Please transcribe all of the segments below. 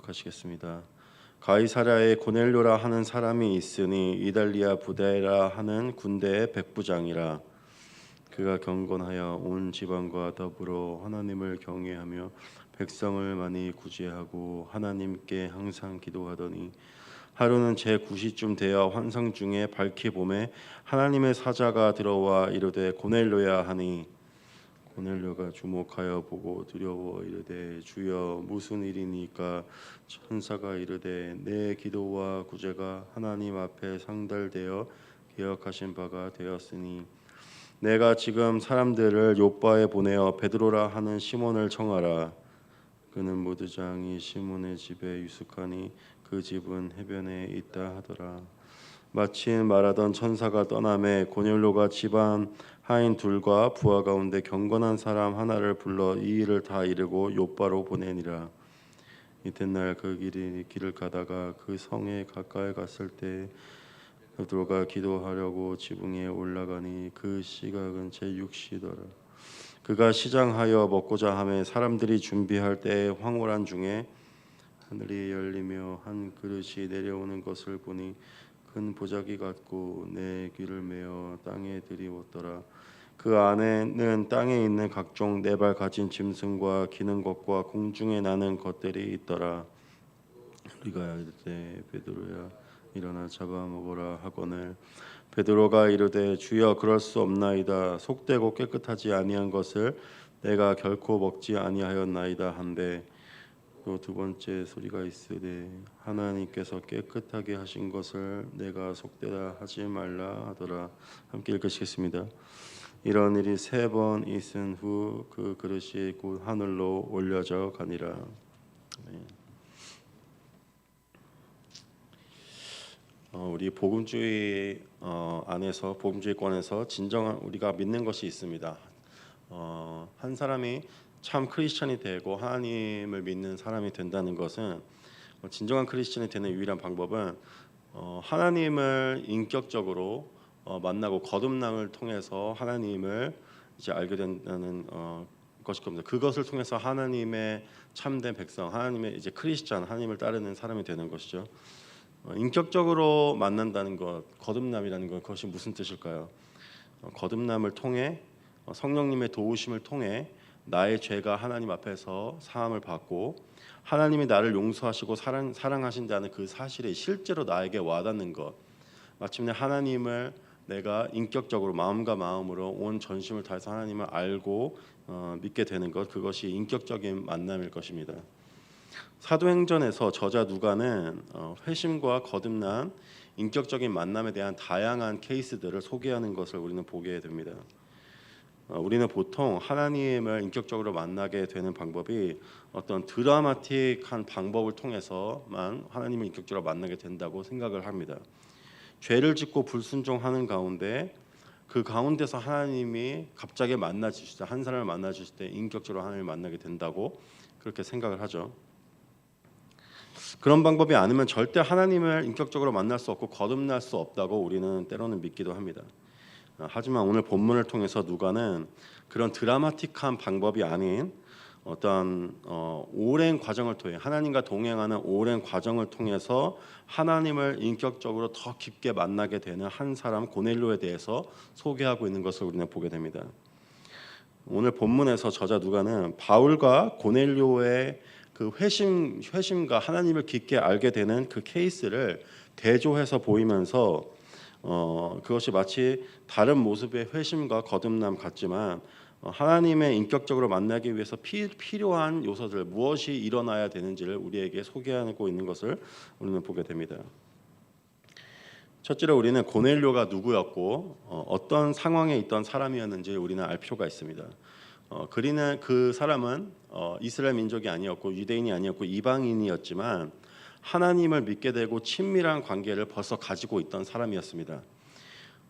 기억하시겠습니다. 가이사랴에 고넬료라 하는 사람이 있으니 이달리아 부대라 하는 군대의 백부장이라. 그가 경건하여 온 지방과 더불어 하나님을 경외하며 백성을 많이 구제하고 하나님께 항상 기도하더니 하루는 제9시쯤 되어 환상 중에 밝히 봄에 하나님의 사자가 들어와 이르되 고넬료야 하니 고넬료가 주목하여 보고 두려워 이르되 주여 무슨 일이니까. 천사가 이르되 내 기도와 구제가 하나님 앞에 상달되어 기억하신 바가 되었으니 내가 지금 사람들을 요바에 보내어 베드로라 하는 시몬을 청하라. 그는 모두장이 시몬의 집에 유숙하니 그 집은 해변에 있다 하더라. 마침 말하던 천사가 떠나매 고넬료가 집안 하인 둘과 부하 가운데 경건한 사람 하나를 불러 이 일을 다 이르고 요바로 보내니라. 이튿날 그 길을 가다가 그 성에 가까이 갔을 때 베드로가 기도하려고 지붕에 올라가니 그 시각은 제6시더라. 그가 시장하여 먹고자 하매 사람들이 준비할 때에 황홀한 중에 하늘이 열리며 한 그릇이 내려오는 것을 보니 큰 보자기 같고 내 귀를 메어 땅에 들이웠더라. 그 안에는 땅에 있는 각종 네 발 가진 짐승과 기는 것과 공중에 나는 것들이 있더라. 우리가 이르되 베드로야 일어나 잡아먹으라 하거늘 베드로가 이르되 주여 그럴 수 없나이다. 속되고 깨끗하지 아니한 것을 내가 결코 먹지 아니하였나이다 한데 또 두 번째 소리가 있으되 하나님께서 깨끗하게 하신 것을 내가 속되다 하지 말라 하더라. 함께 읽으시겠습니다. 이런 일이 3번 있은 후 그 그릇이 곧 하늘로 올려져 가니라. 네. 우리 복음주의 안에서 복음주의권에서 진정한 우리가 믿는 것이 있습니다. 한 사람이 참 크리스천이 되고 하나님을 믿는 사람이 된다는 것은 진정한 크리스천이 되는 유일한 방법은 하나님을 인격적으로 만나고 거듭남을 통해서 하나님을 이제 알게 된다는 것일 겁니다. 그것을 통해서 하나님의 참된 백성, 하나님의 이제 크리스천, 하나님을 따르는 사람이 되는 것이죠. 인격적으로 만난다는 것, 거듭남이라는 것, 그것이 무슨 뜻일까요? 거듭남을 통해 성령님의 도우심을 통해 나의 죄가 하나님 앞에서 사함을 받고 하나님이 나를 용서하시고 사랑하신다는 그 사실이 실제로 나에게 와닿는 것, 마침내 하나님을 내가 인격적으로 마음과 마음으로 온 전심을 다해서 하나님을 알고 믿게 되는 것, 그것이 인격적인 만남일 것입니다. 사도행전에서 저자 누가는 회심과 거듭난 인격적인 만남에 대한 다양한 케이스들을 소개하는 것을 우리는 보게 됩니다. 우리는 보통 하나님을 인격적으로 만나게 되는 방법이 어떤 드라마틱한 방법을 통해서만 하나님을 인격적으로 만나게 된다고 생각을 합니다. 죄를 짓고 불순종하는 가운데 그 가운데서 하나님이 갑자기 만나 주실 때, 한 사람을 만나 주실 때 인격적으로 하나님을 만나게 된다고 그렇게 생각을 하죠. 그런 방법이 아니면 절대 하나님을 인격적으로 만날 수 없고 거듭날 수 없다고 우리는 때로는 믿기도 합니다. 하지만 오늘 본문을 통해서 누가는 그런 드라마틱한 방법이 아닌 어떤 오랜 과정을 통해 하나님과 동행하는 오랜 과정을 통해서 하나님을 인격적으로 더 깊게 만나게 되는 한 사람 고넬료에 대해서 소개하고 있는 것을 우리는 보게 됩니다. 오늘 본문에서 저자 누가는 바울과 고넬료의 그 회심과 하나님을 깊게 알게 되는 그 케이스를 대조해서 보이면서 그것이 마치 다른 모습의 회심과 거듭남 같지만 하나님의 인격적으로 만나기 위해서 필요한 요소들 무엇이 일어나야 되는지를 우리에게 소개하고 있는 것을 우리는 보게 됩니다. 첫째로 우리는 고넬료가 누구였고 어떤 상황에 있던 사람이었는지 우리는 알 필요가 있습니다. 그 사람은 이스라엘 민족이 아니었고 유대인이 아니었고 이방인이었지만 하나님을 믿게 되고 친밀한 관계를 벌써 가지고 있던 사람이었습니다.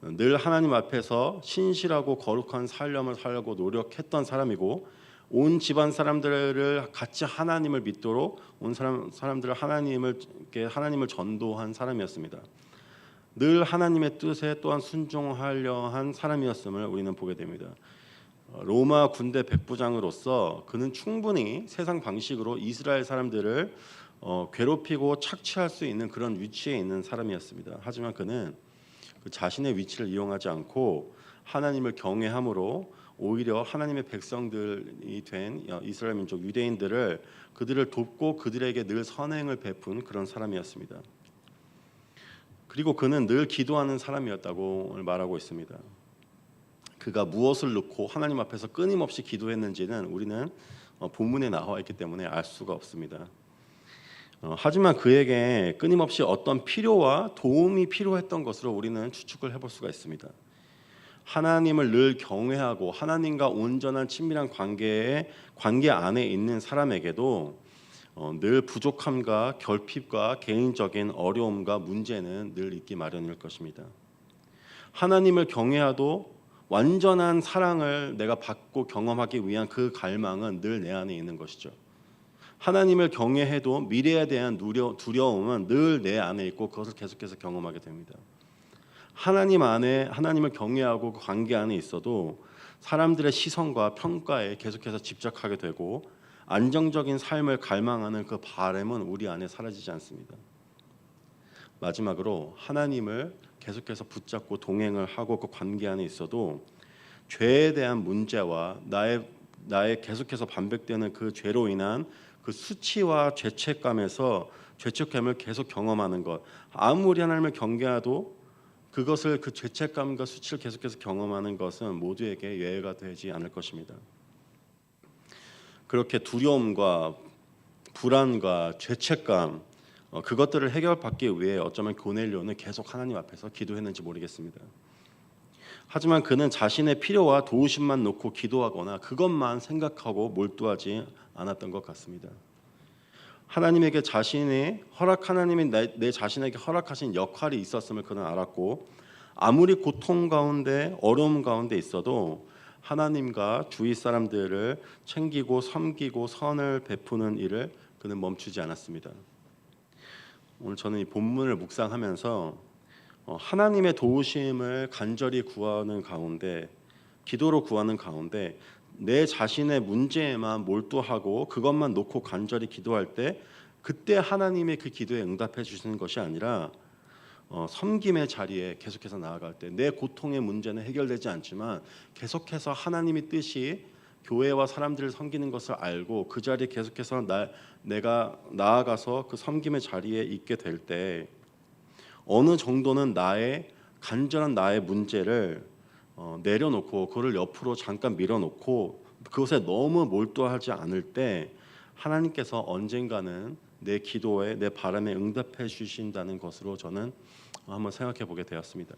늘 하나님 앞에서 신실하고 거룩한 삶을 살려고 노력했던 사람이고 온 집안 사람들을 같이 하나님을 믿도록 온 사람들을 하나님을 전도한 사람이었습니다. 늘 하나님의 뜻에 또한 순종하려 한 사람이었음을 우리는 보게 됩니다. 로마 군대 백부장으로서 그는 충분히 세상 방식으로 이스라엘 사람들을 괴롭히고 착취할 수 있는 그런 위치에 있는 사람이었습니다. 하지만 그는 그 자신의 위치를 이용하지 않고 하나님을 경외함으로 오히려 하나님의 백성들이 된 이스라엘 민족 유대인들을 그들을 돕고 그들에게 늘 선행을 베푼 그런 사람이었습니다. 그리고 그는 늘 기도하는 사람이었다고 말하고 있습니다. 그가 무엇을 놓고 하나님 앞에서 끊임없이 기도했는지는 우리는 본문에 나와 있기 때문에 알 수가 없습니다. 하지만 그에게 끊임없이 어떤 필요와 도움이 필요했던 것으로 우리는 추측을 해볼 수가 있습니다. 하나님을 늘 경외하고 하나님과 온전한 친밀한 관계 안에 있는 사람에게도 늘 부족함과 결핍과 개인적인 어려움과 문제는 늘 있기 마련일 것입니다. 하나님을 경외하도 완전한 사랑을 내가 받고 경험하기 위한 그 갈망은 늘 내 안에 있는 것이죠. 하나님을 경외해도 미래에 대한 두려움은 늘 내 안에 있고 그것을 계속해서 경험하게 됩니다. 하나님을 경외하고 그 관계 안에 있어도 사람들의 시선과 평가에 계속해서 집착하게 되고 안정적인 삶을 갈망하는 그 바람은 우리 안에 사라지지 않습니다. 마지막으로 하나님을 계속해서 붙잡고 동행을 하고 그 관계 안에 있어도 죄에 대한 문제와 나의 계속해서 반복되는 그 죄로 인한 그 수치와 죄책감을 계속 경험하는 것, 아무리 하나님을 경외해도 그것을 그 죄책감과 수치를 계속해서 경험하는 것은 모두에게 예외가 되지 않을 것입니다. 그렇게 두려움과 불안과 죄책감 그것들을 해결받기 위해 어쩌면 고넬료는 계속 하나님 앞에서 기도했는지 모르겠습니다. 하지만 그는 자신의 필요와 도우심만 놓고 기도하거나 그것만 생각하고 몰두하지 않았던 것 같습니다. 하나님이 내 자신에게 허락하신 역할이 있었음을 그는 알았고 아무리 고통 가운데 어려움 가운데 있어도 하나님과 주위 사람들을 챙기고 섬기고 선을 베푸는 일을 그는 멈추지 않았습니다. 오늘 저는 이 본문을 묵상하면서 하나님의 도우심을 간절히 구하는 가운데 기도로 구하는 가운데 내 자신의 문제에만 몰두하고 그것만 놓고 간절히 기도할 때 그때 하나님의 그 기도에 응답해 주시는 것이 아니라 섬김의 자리에 계속해서 나아갈 때 내 고통의 문제는 해결되지 않지만 계속해서 하나님의 뜻이 교회와 사람들을 섬기는 것을 알고 그 자리에 계속해서 내가 나아가서 그 섬김의 자리에 있게 될 때 어느 정도는 간절한 나의 문제를 내려놓고 그를 옆으로 잠깐 밀어놓고 그것에 너무 몰두하지 않을 때 하나님께서 언젠가는 내 기도에 내 바람에 응답해 주신다는 것으로 저는 한번 생각해 보게 되었습니다.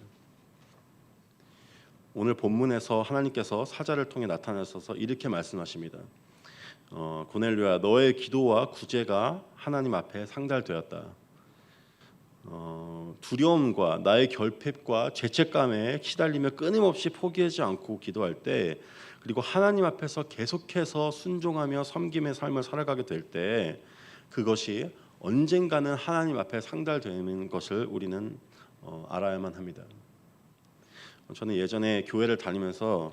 오늘 본문에서 하나님께서 사자를 통해 나타나셔서 이렇게 말씀하십니다. 고넬료야, 너의 기도와 구제가 하나님 앞에 상달되었다. 두려움과 나의 결핍과 죄책감에 시달리며 끊임없이 포기하지 않고 기도할 때 그리고 하나님 앞에서 계속해서 순종하며 섬김의 삶을 살아가게 될 때 그것이 언젠가는 하나님 앞에 상달되는 것을 우리는 알아야만 합니다. 저는 예전에 교회를 다니면서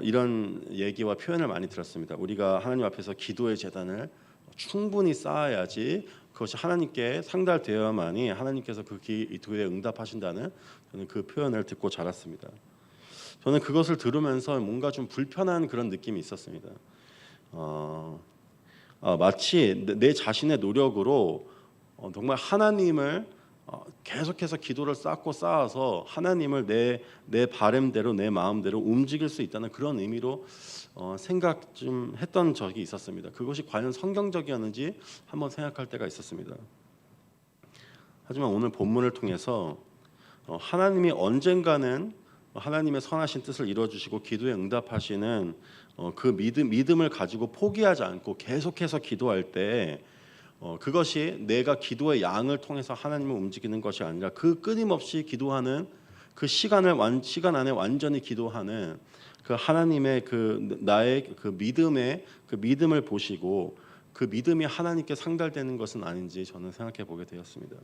이런 얘기와 표현을 많이 들었습니다. 우리가 하나님 앞에서 기도의 제단을 충분히 쌓아야지 그것이 하나님께 상달되어야만이 하나님께서 그 기도에 응답하신다는 저는 그 표현을 듣고 자랐습니다. 저는 그것을 들으면서 뭔가 좀 불편한 그런 느낌이 있었습니다. 마치 내 자신의 노력으로 정말 하나님을 계속해서 기도를 쌓아서 하나님을 내 바램대로 내 마음대로 움직일 수 있다는 그런 의미로 생각 좀 했던 적이 있었습니다. 그것이 과연 성경적이었는지 한번 생각할 때가 있었습니다. 하지만 오늘 본문을 통해서 하나님이 언젠가는 하나님의 선하신 뜻을 이루어주시고 기도에 응답하시는 그 믿음을 가지고 포기하지 않고 계속해서 기도할 때 그것이 내가 기도의 양을 통해서 하나님을 움직이는 것이 아니라 그 끊임없이 기도하는 그 시간 안에 완전히 기도하는 그 하나님의 나의 믿음을 보시고 그 믿음이 하나님께 상달되는 것은 아닌지 저는 생각해 보게 되었습니다.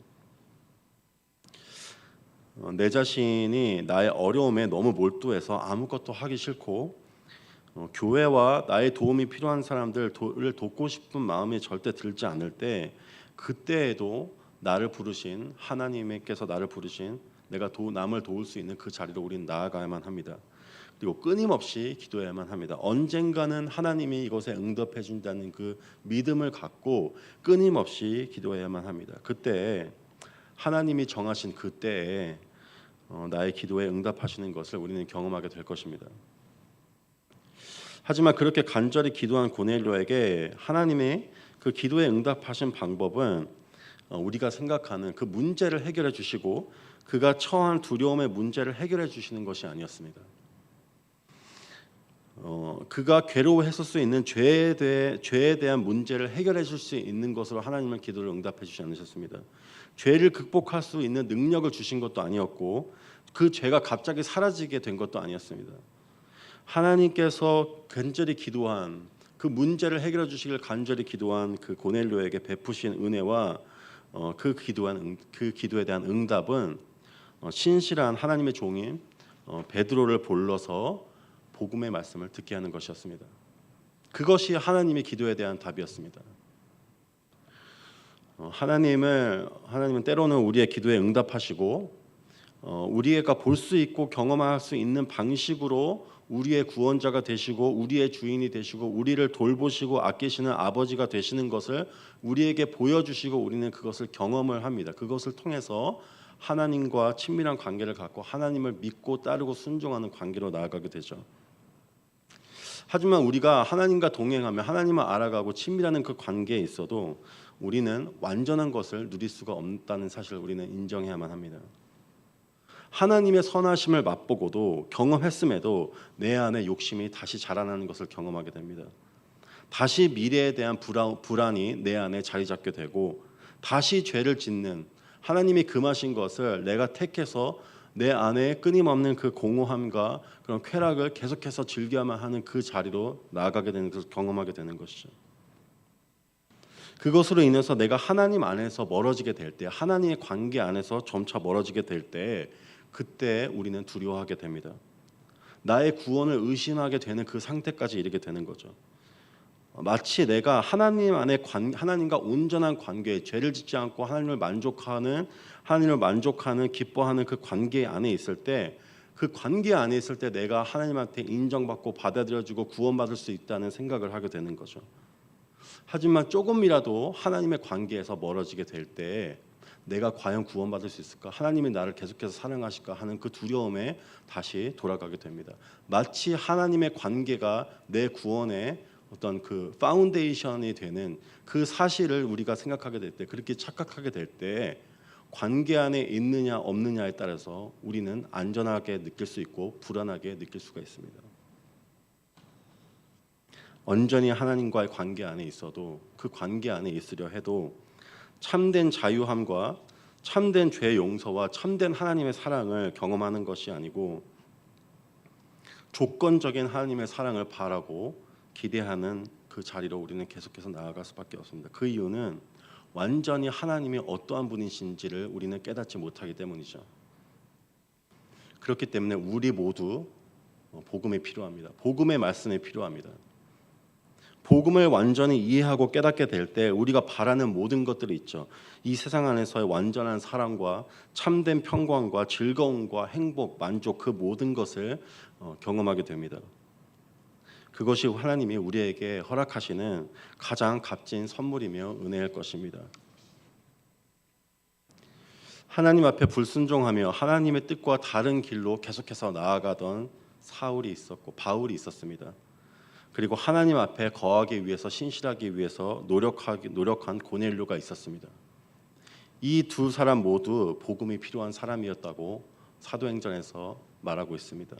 내 자신이 나의 어려움에 너무 몰두해서 아무것도 하기 싫고 교회와 나의 도움이 필요한 사람들을 돕고 싶은 마음이 절대 들지 않을 때 그때에도 나를 부르신 하나님께서 나를 부르신 내가 남을 도울 수 있는 그 자리로 우리는 나아가야만 합니다. 그리고 끊임없이 기도해야만 합니다. 언젠가는 하나님이 이것에 응답해 준다는 그 믿음을 갖고 끊임없이 기도해야만 합니다. 그때 하나님이 정하신 그때에 나의 기도에 응답하시는 것을 우리는 경험하게 될 것입니다. 하지만 그렇게 간절히 기도한 고넬료에게 하나님의 그 기도에 응답하신 방법은 우리가 생각하는 그 문제를 해결해 주시고 그가 처한 두려움의 문제를 해결해 주시는 것이 아니었습니다. 그가 괴로워했을 수 있는 죄에 대한 문제를 해결해 줄 수 있는 것으로 하나님은 기도를 응답해 주지 않으셨습니다. 죄를 극복할 수 있는 능력을 주신 것도 아니었고 그 죄가 갑자기 사라지게 된 것도 아니었습니다. 하나님께서 간절히 기도한 그 문제를 해결해 주시길 간절히 기도한 그 고넬료에게 베푸신 은혜와 그 기도에 대한 응답은 신실한 하나님의 종인 베드로를 불러서 복음의 말씀을 듣게 하는 것이었습니다. 그것이 하나님의 기도에 대한 답이었습니다. 하나님은 때로는 우리의 기도에 응답하시고 우리가 볼 수 있고 경험할 수 있는 방식으로 우리의 구원자가 되시고 우리의 주인이 되시고 우리를 돌보시고 아끼시는 아버지가 되시는 것을 우리에게 보여주시고 우리는 그것을 경험을 합니다. 그것을 통해서 하나님과 친밀한 관계를 갖고 하나님을 믿고 따르고 순종하는 관계로 나아가게 되죠. 하지만 우리가 하나님과 동행하며 하나님을 알아가고 친밀하는 그 관계에 있어도 우리는 완전한 것을 누릴 수가 없다는 사실을 우리는 인정해야만 합니다. 하나님의 선하심을 맛보고도 경험했음에도 내 안에 욕심이 다시 자라나는 것을 경험하게 됩니다. 다시 미래에 대한 불안이 내 안에 자리 잡게 되고 다시 죄를 짓는 하나님이 금하신 것을 내가 택해서 내 안에 끊임없는 그 공허함과 그런 쾌락을 계속해서 즐겨야만 하는 그 자리로 나아가게 되는 것을 경험하게 되는 것이죠. 그것으로 인해서 내가 하나님 안에서 멀어지게 될 때, 하나님의 관계 안에서 점차 멀어지게 될 때, 그때 우리는 두려워하게 됩니다. 나의 구원을 의심하게 되는 그 상태까지 이르게 되는 거죠. 마치 내가 하나님과 온전한 관계, 죄를 짓지 않고 하나님을 만족하는 기뻐하는 그 관계 안에 있을 때, 그 관계 안에 있을 때 내가 하나님한테 인정받고 받아들여지고 구원받을 수 있다는 생각을 하게 되는 거죠. 하지만 조금이라도 하나님의 관계에서 멀어지게 될 때 내가 과연 구원받을 수 있을까? 하나님이 나를 계속해서 사랑하실까 하는 그 두려움에 다시 돌아가게 됩니다. 마치 하나님의 관계가 내 구원의 어떤 그 파운데이션이 되는 그 사실을 우리가 생각하게 될 때, 그렇게 착각하게 될 때 관계 안에 있느냐 없느냐에 따라서 우리는 안전하게 느낄 수 있고 불안하게 느낄 수가 있습니다. 온전히 하나님과의 관계 안에 있어도 그 관계 안에 있으려 해도 참된 자유함과 참된 죄 용서와 참된 하나님의 사랑을 경험하는 것이 아니고 조건적인 하나님의 사랑을 바라고 기대하는 그 자리로 우리는 계속해서 나아갈 수밖에 없습니다. 그 이유는 완전히 하나님이 어떠한 분이신지를 우리는 깨닫지 못하기 때문이죠. 그렇기 때문에 우리 모두 복음이 필요합니다. 복음의 말씀이 필요합니다. 복음을 완전히 이해하고 깨닫게 될 때 우리가 바라는 모든 것들이 있죠. 이 세상 안에서의 완전한 사랑과 참된 평강과 즐거움과 행복, 만족 그 모든 것을 경험하게 됩니다. 그것이 하나님이 우리에게 허락하시는 가장 값진 선물이며 은혜일 것입니다. 하나님 앞에 불순종하며 하나님의 뜻과 다른 길로 계속해서 나아가던 사울이 있었고 바울이 있었습니다. 그리고 하나님 앞에 거하기 위해서 신실하기 위해서 노력한 고넬료가 있었습니다. 이 두 사람 모두 복음이 필요한 사람이었다고 사도행전에서 말하고 있습니다.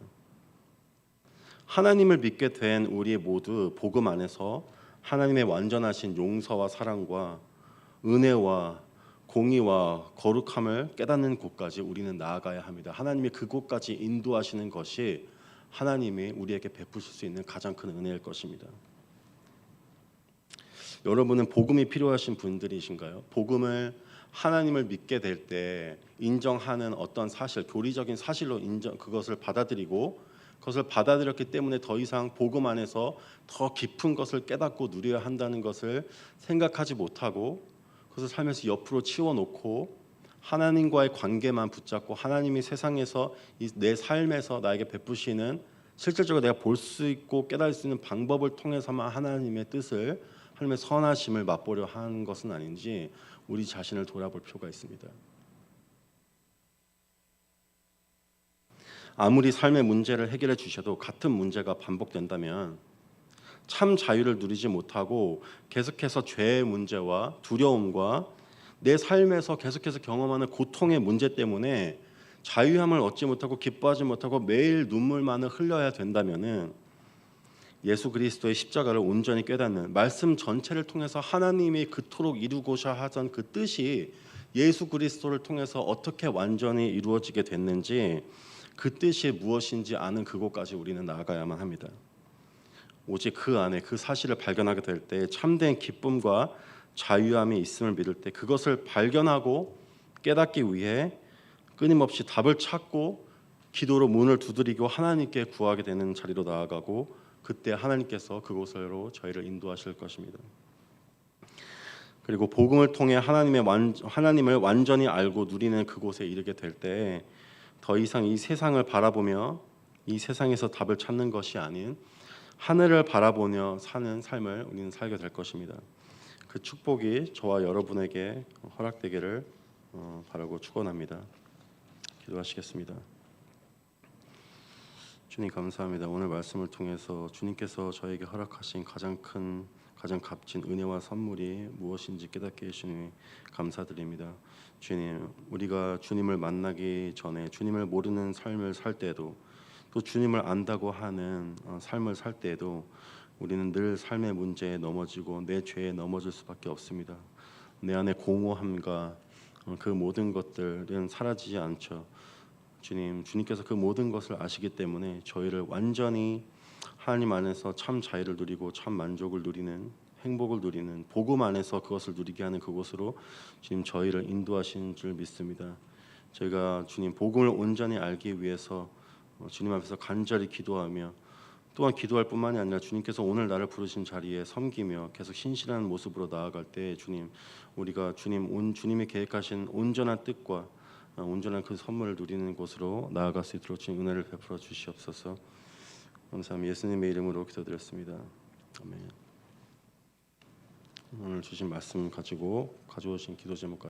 하나님을 믿게 된 우리 모두 복음 안에서 하나님의 완전하신 용서와 사랑과 은혜와 공의와 거룩함을 깨닫는 곳까지 우리는 나아가야 합니다. 하나님이 그곳까지 인도하시는 것이 하나님이 우리에게 베푸실 수 있는 가장 큰 은혜일 것입니다. 여러분은 복음이 필요하신 분들이신가요? 복음을 하나님을 믿게 될 때 인정하는 어떤 사실, 교리적인 사실로 그것을 받아들이고 그것을 받아들였기 때문에 더 이상 복음 안에서 더 깊은 것을 깨닫고 누려야 한다는 것을 생각하지 못하고 그것을 살면서 옆으로 치워놓고 하나님과의 관계만 붙잡고 하나님이 세상에서 내 삶에서 나에게 베푸시는 실질적으로 내가 볼 수 있고 깨달을 수 있는 방법을 통해서만 하나님의 뜻을 하나님의 선하심을 맛보려 하는 것은 아닌지 우리 자신을 돌아볼 필요가 있습니다. 아무리 삶의 문제를 해결해 주셔도 같은 문제가 반복된다면 참 자유를 누리지 못하고 계속해서 죄의 문제와 두려움과 내 삶에서 계속해서 경험하는 고통의 문제 때문에 자유함을 얻지 못하고 기뻐하지 못하고 매일 눈물만을 흘려야 된다면은 예수 그리스도의 십자가를 온전히 깨닫는 말씀 전체를 통해서 하나님이 그토록 이루고자 하던 그 뜻이 예수 그리스도를 통해서 어떻게 완전히 이루어지게 됐는지 그 뜻이 무엇인지 아는 그곳까지 우리는 나아가야만 합니다. 오직 그 안에 그 사실을 발견하게 될 때 참된 기쁨과 자유함이 있음을 믿을 때 그것을 발견하고 깨닫기 위해 끊임없이 답을 찾고 기도로 문을 두드리고 하나님께 구하게 되는 자리로 나아가고 그때 하나님께서 그곳으로 저희를 인도하실 것입니다. 그리고 복음을 통해 하나님을 완전히 알고 누리는 그곳에 이르게 될 때 더 이상 이 세상을 바라보며 이 세상에서 답을 찾는 것이 아닌 하늘을 바라보며 사는 삶을 우리는 살게 될 것입니다. 그 축복이 저와 여러분에게 허락되기를 바라고 축원합니다. 기도하시겠습니다. 주님 감사합니다. 오늘 말씀을 통해서 주님께서 저에게 허락하신 가장 값진 은혜와 선물이 무엇인지 깨닫게 해주시니 감사드립니다. 주님, 우리가 주님을 만나기 전에 주님을 모르는 삶을 살 때도 또 주님을 안다고 하는 삶을 살 때에도 우리는 늘 삶의 문제에 넘어지고 내 죄에 넘어질 수밖에 없습니다. 내 안에 공허함과 그 모든 것들은 사라지지 않죠. 주님께서 그 모든 것을 아시기 때문에 저희를 완전히 하나님 안에서 참 자유를 누리고 참 만족을 누리는 행복을 누리는 복음 안에서 그것을 누리게 하는 그곳으로 주님 저희를 인도하시는 줄 믿습니다. 저희가 주님 복음을 온전히 알기 위해서 주님 앞에서 간절히 기도하며 또한 기도할 뿐만이 아니라 주님께서 오늘 나를 부르신 자리에 섬기며 계속 신실한 모습으로 나아갈 때 주님 우리가 주님이 계획하신 온전한 뜻과 온전한 그 선물을 누리는 곳으로 나아갈 수 있도록 주님 은혜를 베풀어 주시옵소서. 감사합니다. 예수님의 이름으로 기도드렸습니다. 아멘. 오늘 주신 말씀 가지고 가져오신 기도 제목까지